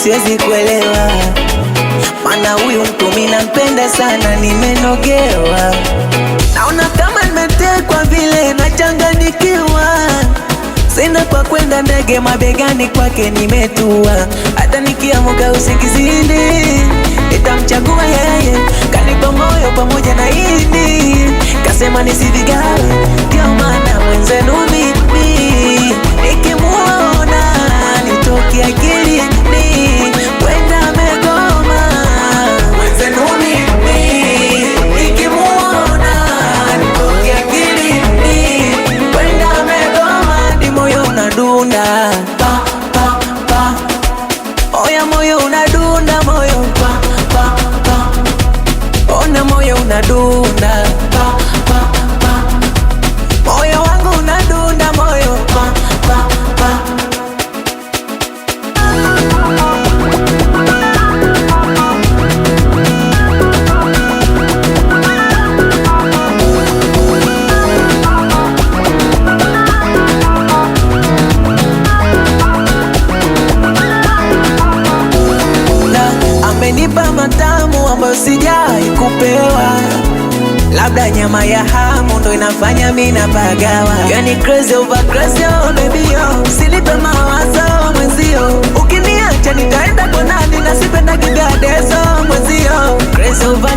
siwezi kuelewa, maana huyu mtu mimi nampenda sana, nimenogewa. Naona kama nimetekwa vile nachanganikiwa, sina kwa kwenda, ndege mabegani kwake nimetua. Hata nikiamka usingizini nitamchagua yeye, kanipa moyo pamoja na ini, kasema nisivigawe, ndio maana mwenzenu mimi nikimuona nitoke akilini, wenda amegoma. Mwenzenu mimi nikimuona nitoke akilini, wenda amegoma. Di moyo unadunda pa pa pa, oya moyo unadunda, moyo pa pa pa, ona moyo unadunda pa pa pa, moyo wangu unadunda, moyo pa pa pa. Amenipa matamu ambayo sijai kupewa, labda nyama ya hamu ndo inafanya mimi napagawa. Yani crazy over crazy, oh baby yo, usinipe mawazo mwenzio, ukiniacha nitaenda kwa nani, na sipenda kigadezo mwenzio. Crazy over